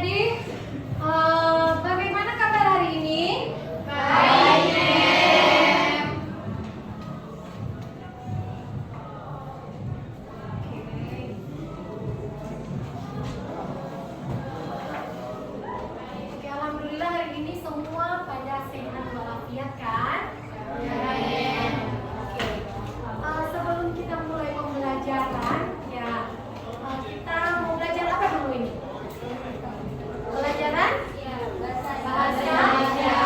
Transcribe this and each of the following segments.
adik-adik, bagaimana kabar hari ini? Baik, Mem. Oke, alhamdulillah hari ini semua pada sehat walafiat kan? Baik. Oke. Sebelum kita mulai pembelajaran, ya kita mau belajar apa dulu ini? Pelajaran bahasa Indonesia.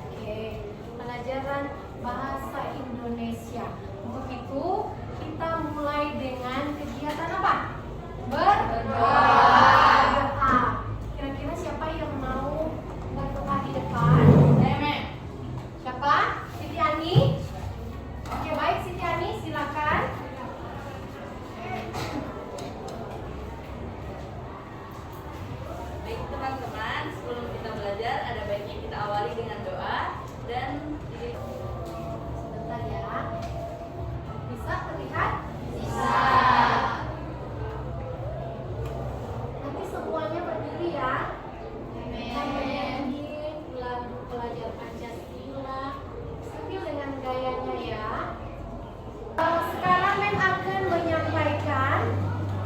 Oke, pelajaran bahasa Indonesia. Untuk itu kita mulai dengan kegiatan apa? Berdoa. Kira-kira siapa yang mau berdoa di depan? Siapa? Siti Ani? Oke, baik Siti Ani, silakan. Baik teman-teman, sebelum kita belajar ada baiknya kita awali dengan doa dan Sebentar ya. Bisa terlihat? Bisa. Nanti semuanya berdiri ya. Amin. Nyanyi lagu pelajar Pancasila sambil dengan gayanya ya. Sekarang Mem akan menyampaikan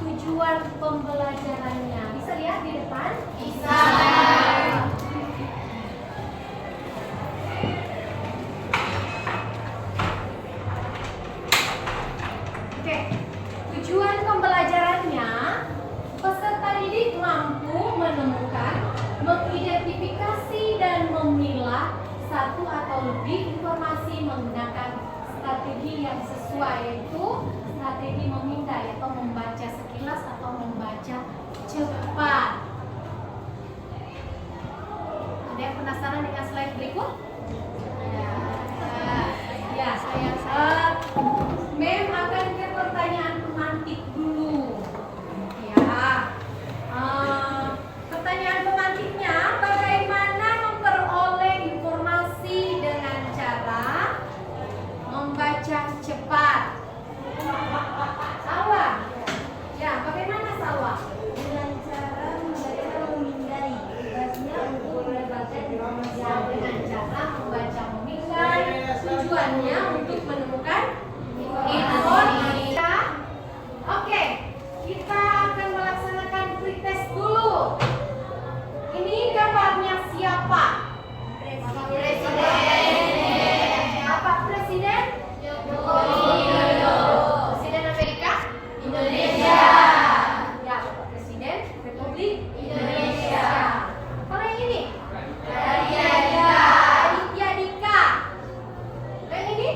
tujuan pembelajarannya. Bisa lihat di depan? Bisa, Mem. Oke, tujuan pembelajarannya, peserta didik mampu menemukan, mengidentifikasi dan memilah satu atau lebih informasi menggunakan strategi yang sesuai, yaitu strategi memindai atau membaca sekilas atau membaca cepat. Ada yang penasaran dengan slide berikut? Ya, Mem akan ke pertanyaan pemantik dulu. Ya, pertanyaan pemantiknya, bagaimana memperoleh informasi dengan cara membaca cepat? Salwa, ya, bagaimana Salwa? Dengan cara membaca memindai, tugasnya untuk mendapatkan informasi. Ya, dengan cara membaca memindai, tujuannya untuk menemukan informasi. Oke, kita akan melaksanakan pretest dulu. Ini gambarnya siapa? Bapak Presiden? Presiden Amerika? Indonesia. Ya, Bapak Presiden Republik Indonesia. Kalau yang ini? Raditya Dika. Raditya Dika. Dan ini?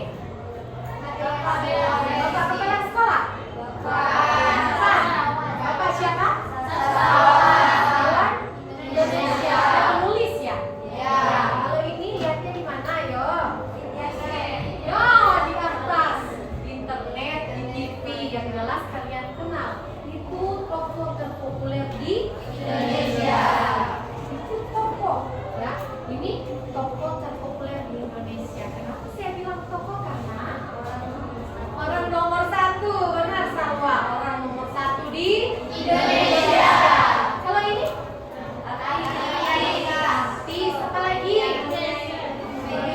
Bapak Kepala Sekolah? Bapak siapa? Sastrawan Indonesia. penulis ya? Ya. Kalau ini lihatnya di mana yo? Yo, di atas, di internet, di TV, yang jelas kalian kenal. Itu tokoh terpopuler di Indonesia. Itu tokoh, ya. Ini tokoh terpopuler di Indonesia. Kenapa saya bilang tokoh? Karena orang nomor satu, benar Salwa, orang nomor satu di Indonesia. Kalau ini? Artis, apa lagi?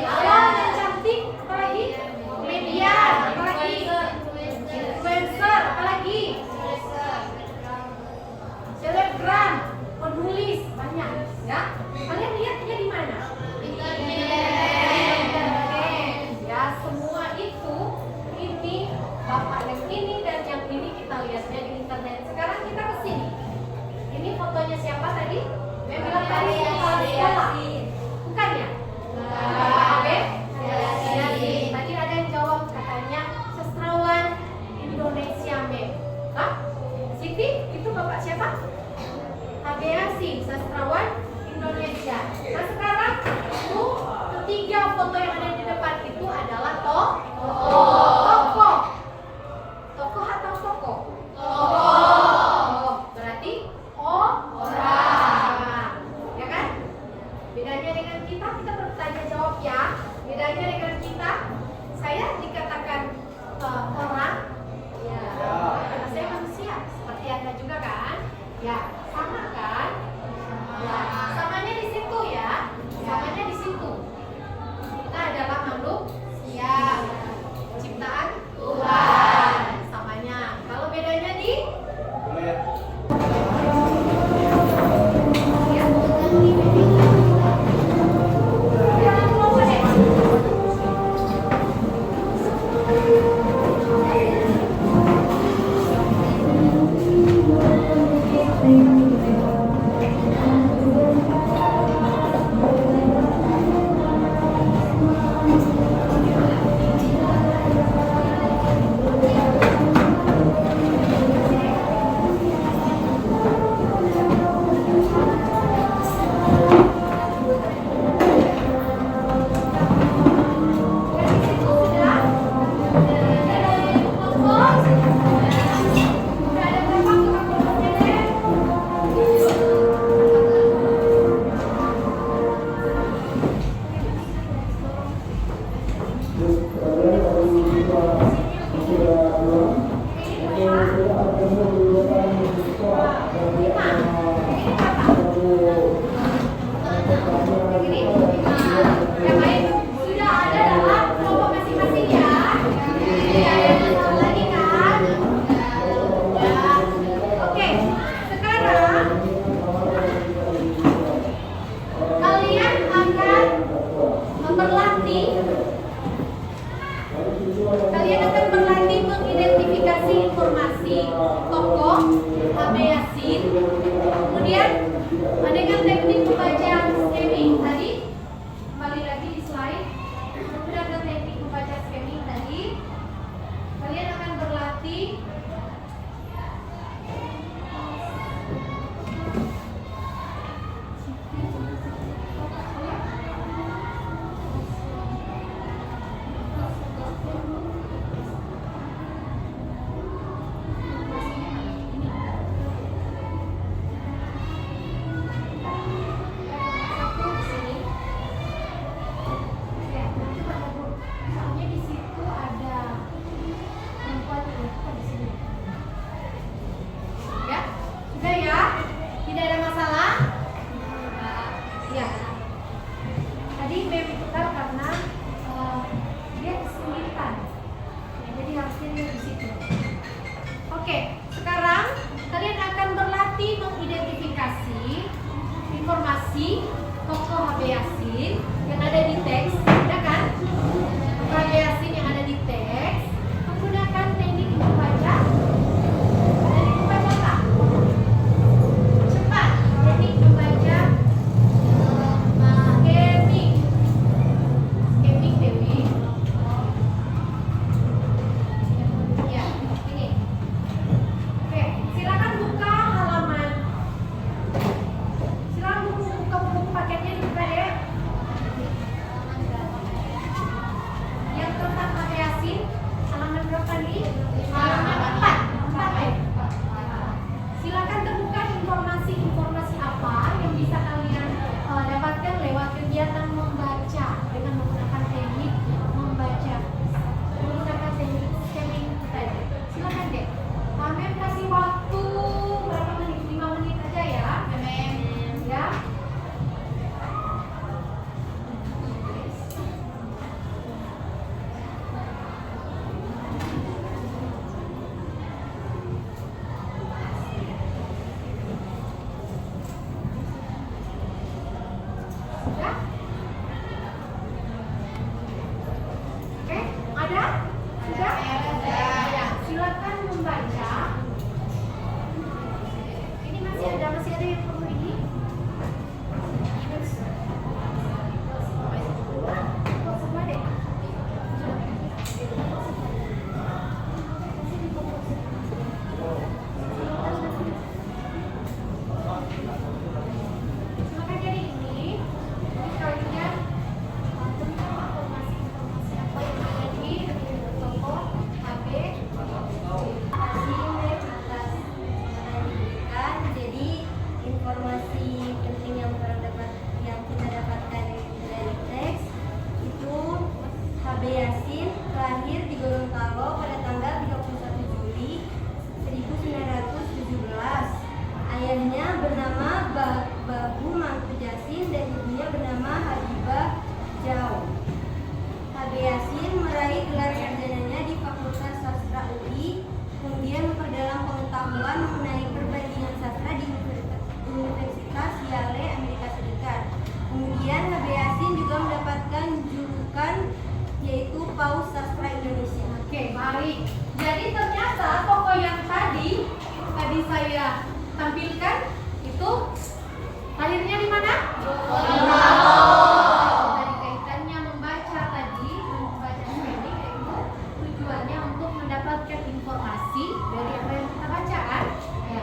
Awal yang cantik, apa lagi? Komedian, apa lagi? Influencer, apa lagi? Selebgram, penulis, banyak, ya. Kalian lihatnya di mana? Internet. Ya, semua itu, ini Bapak yang ini dan yang ini kita lihatnya di internet. Sekarang kita ke sini. Ini fotonya siapa tadi? Saya bilang tadi kepala sekolah. Bukan ya? Bapak Abe? Tadi ada yang jawab katanya sastrawan Indonesia Mem. Hah? Siti, itu Bapak siapa? Abe Yasin, sastrawan Indonesia. Nah sekarang itu ketiga foto yang ada di depan itu adalah tokoh. Tokoh atau tokoh? Tokoh. Berarti orang. Ya kan? Bedanya Oke, sekarang kalian akan berlatih mengidentifikasi informasi tokoh HB Yasin yang ada di teks, ya kan? Tokoh HB Yasin yang ada di teks menggunakan teknik membaca. Teknik membaca apa? Cepat, teknik membaca scanning. Scanning Dewi. Ya, ini. Oke, silakan buka halaman. Silakan buka buku paketnya dibuka ya. Yang tentang HB Yasin, halaman berapa nih? Halaman 4 ya? Silakan terbuka informasi-informasi apa yang bisa kalian dapatkan lewat kegiatan membaca dengan menggunakan teknik membaca, menggunakan teknik scanning tadi. Silakan deh. Mem kasih waktu berapa menit? 5 menit aja ya. Ya. Sudah? Oke, ada? Sudah? Ya, silakan membaca. Ini masih ada yang perlu ini? Semua deh. Maka jadi ini kalian tentang informasi-informasi apa yang ada di toko HB. Jadi informasi penting yang kita dapatkan dari teks itu HB Yasin lahir di Gorontalo pada tanggal 31 Juli 1917. Ayahnya bernama Babu Mangku Yasin dan ibunya bernama Habibah Jau. HB Yasin meraih gelar sarjananya di Fakultas Sastra UI, kemudian memperdalam pengetahuan mengenai perbandingan sastra di Universitas Yale, Amerika Serikat. Kemudian HB Yasin juga mendapatkan julukan yaitu Paus Sastra Indonesia. Oke, baik. Jadi ternyata tokoh yang tadi saya tampilkan itu lahirnya di mana? Dari kaitannya membaca tadi, membaca scanning yaitu tujuannya untuk mendapatkan informasi dari apa yang kita baca kan? Ya,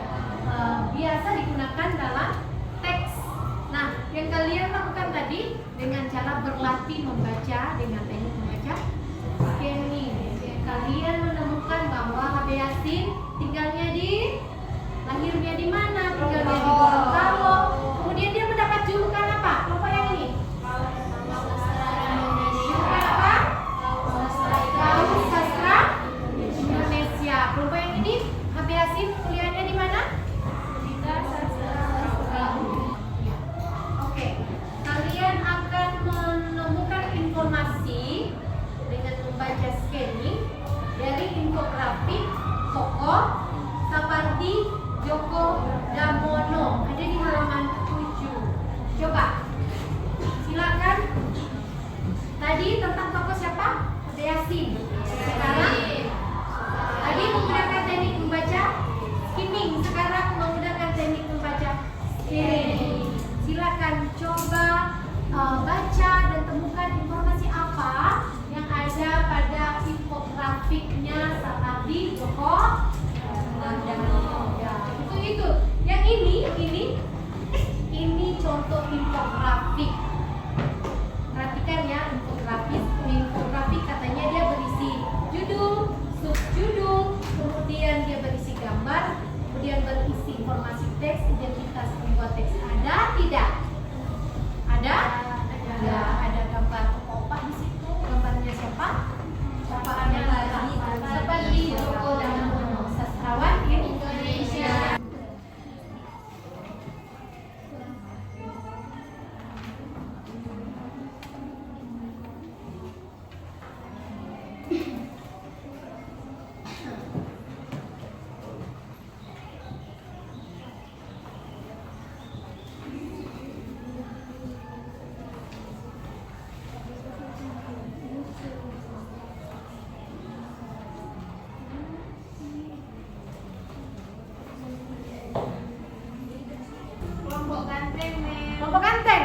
biasa digunakan dalam teks. Nah, yang kalian lakukan tadi dengan cara berlatih membaca dengan teknik membaca scanning. Kalian menemukan bahwa HB Yasin tinggalnya lahirnya di mana? Tinggalnya di Gorontalo. Kemudian dia mendapat julukan apa? Kelompok yang ini. Julukan apa? Paus Sastra Indonesia. Kelompok yang ini HB Yasin kuliahnya di mana? Oke. Kalian akan menemukan informasi dengan membaca scanning dari infografik tokoh Sapardi Djoko Damono ada di halaman 7. Coba silakan. Tadi tentang tokoh siapa? HB Yasin. Sekarang tadi menggunakan teknik membaca skimming, sekarang menggunakan teknik membaca scanning. Silakan coba baca dan temukan informasi apa yang ada pada infografiknya Sapardi Djoko Kelompok ganteng, Mem. Kelompok ganteng.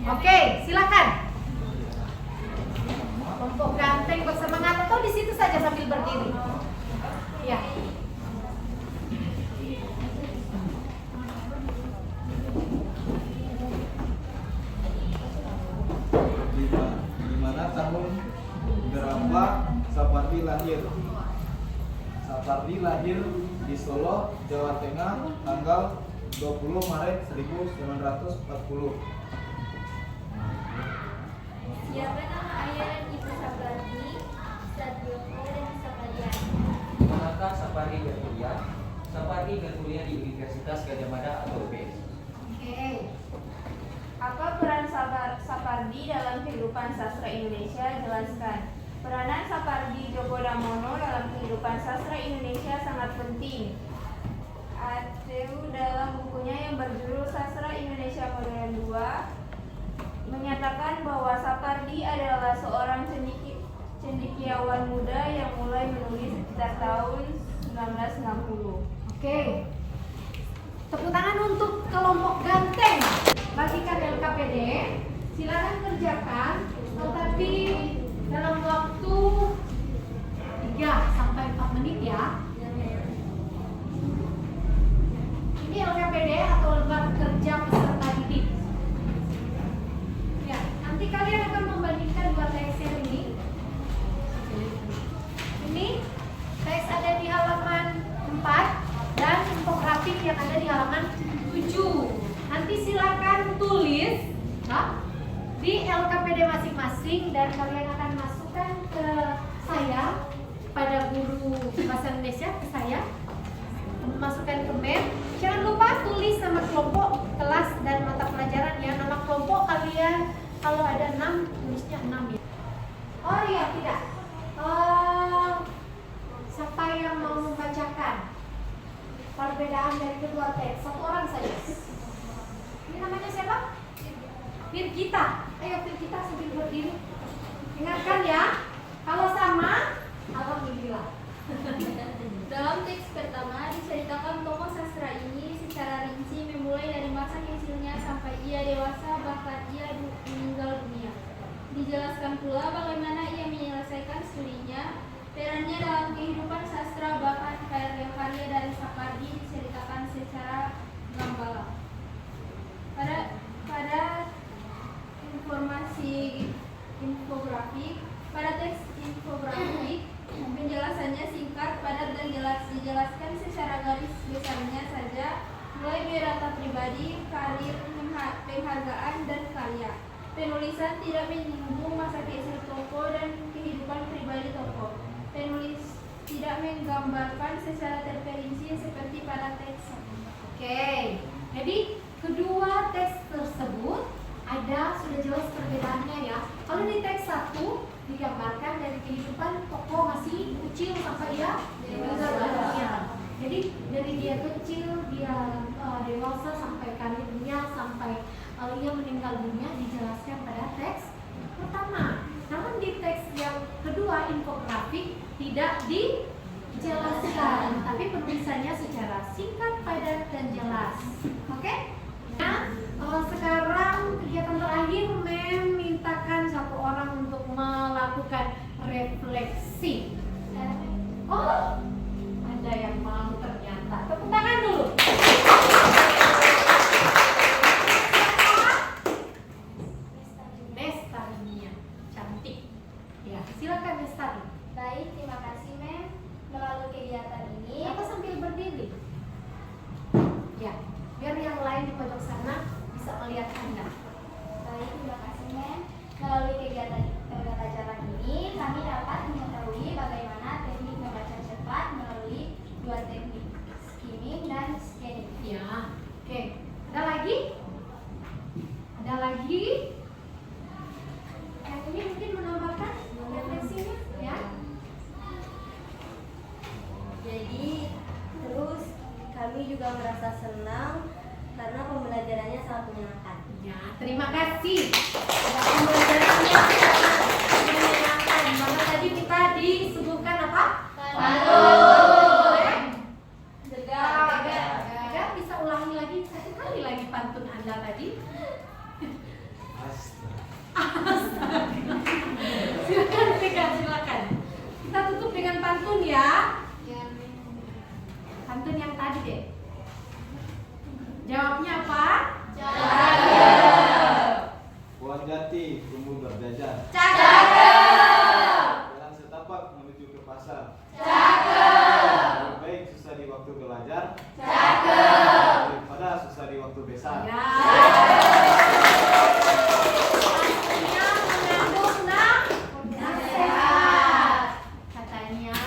Oke, silakan. Kelompok ganteng bersemangat atau di situ saja sambil berdiri. Ya. Di mana tahun berapa Sapardi lahir? Sapardi lahir di Solo, Jawa Tengah, tanggal 20 Maret 1940. Siapa nama ayah dan ibu Sapardi? Satyoko dan Saparian. Di manakah Sapardi berkuliah? Sapardi berkuliah di Universitas Gadjah Mada atau UPS. Oke. Apa peran Sapardi dalam kehidupan sastra Indonesia? Jelaskan. Peranan Sapardi Djoko Damono dalam kehidupan sastra Indonesia sangat penting. Ateu dalam bukunya yang berjudul Sastra Indonesia Modern 2 menyatakan bahwa Sapardi adalah seorang cendekiawan muda yang mulai menulis sekitar tahun 1960. Oke. Tepuk tangan untuk kelompok ganteng. Bagikan LKPD. Silakan kerjakan, tetapi dalam waktu 3 sampai 4 menit ya. Ini LKPD atau lembar kerja peserta didik. Ya, nanti kalian akan membandingkan dua teks yang ini. Ini teks ada di halaman 4 dan infografik yang ada di halaman 7. Nanti silakan tulis di LKPD masing-masing dan kalian akan masukkan ke saya, pada guru bahasa Indonesia ke saya, masukkan ke Mem. Jangan lupa tulis nama kelompok, kelas dan mata pelajaran ya. Nama kelompok kalian kalau ada 6 tulisnya 6 ya. Oh iya tidak. Siapa yang mau membacakan perbedaan dari kedua teks? Satu orang saja. Ini namanya siapa? Virgita. Ayo Virgita sambil berdiri. Ingatkan ya, kalau sama, alhamdulillah. Dalam teks pertama diceritakan tokoh sastra ini secara rinci memulai dari masa kecilnya sampai ia dewasa bahkan ia meninggal dunia. Dijelaskan pula bagaimana ia menyelesaikan studinya, perannya dalam kehidupan sastra bahkan karya-karya dari Sapardi diceritakan secara gamblang. Pada informasi infografik, pada teks infografik penjelasannya singkat, padat dan jelas. Dijelaskan secara garis besarnya saja, mulai biodata pribadi, karir, penghargaan, dan karya. Penulisan tidak menyinggung masa kecil tokoh dan kehidupan pribadi tokoh. Penulis tidak menggambarkan secara terperinci seperti pada teks. Oke, jadi kedua teks tersebut ada sudah jelas perbedaannya ya. Kalau di teks 1 digambarkan dari kehidupan tokoh masih kecil sampai dia meninggal dunia. Jadi dari dia kecil, dia dewasa sampai karirnya sampai ia meninggal dunia dijelaskan pada teks pertama. Namun di teks yang kedua infografik tidak dijelaskan, tapi penulisannya secara singkat, padat dan jelas. Oke? Nah, sekarang kegiatan terakhir memintakan satu orang untuk melakukan refleksi. Oh, ada yang mau ternyata. Tepuk tangan dulu. Nestarinia, cantik. Ya, silakan Nestari. Baik, terima kasih Mem. Melalui kegiatan ini, Apa sambil berdiri? Ya, biar yang lain di pojok sana bisa melihat Anda. baik, terima kasih Mem. Melalui kegiatan pembelajaran ini, kami dapat mengetahui bagaimana teknik membaca cepat melalui dua teknik, skimming dan scanning. Ya, oke. Ada lagi? Ada lagi? Yang ini mungkin menambahkan refleksinya, ya? Jadi terus kami juga merasa senang karena pembelajarannya sangat menyenangkan. Ya, terima kasih. Sudah pembelajarannya menyenangkan. Maka tadi kita disuguhkan apa? Boleh? Tegar. Tegar. Bisa ulangi lagi satu kali lagi pantun Anda Pantun yang tadi deh. Jawabnya apa? Pohon jati tumbuh berjajar. Cakep. Jalan setapak menuju ke pasar. Cakep. Lebih baik susah di waktu belajar Cakep. daripada susah di waktu besar. Ya. Pastinya mengandung nasihat. Katanya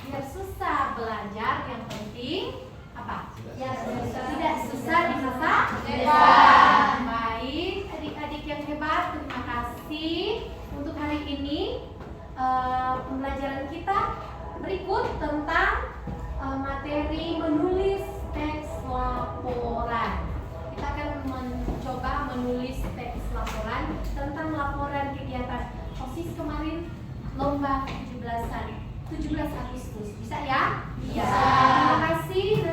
biar susah belajar, yang penting apa? Tidak susah di masa depan. Baik, adik-adik yang hebat, terima kasih untuk hari ini. Pembelajaran kita berikut tentang materi menulis teks laporan. Kita akan mencoba menulis teks laporan tentang laporan kegiatan OSIS kemarin, lomba 17 Agustus. Bisa ya? Bisa. Terima kasih.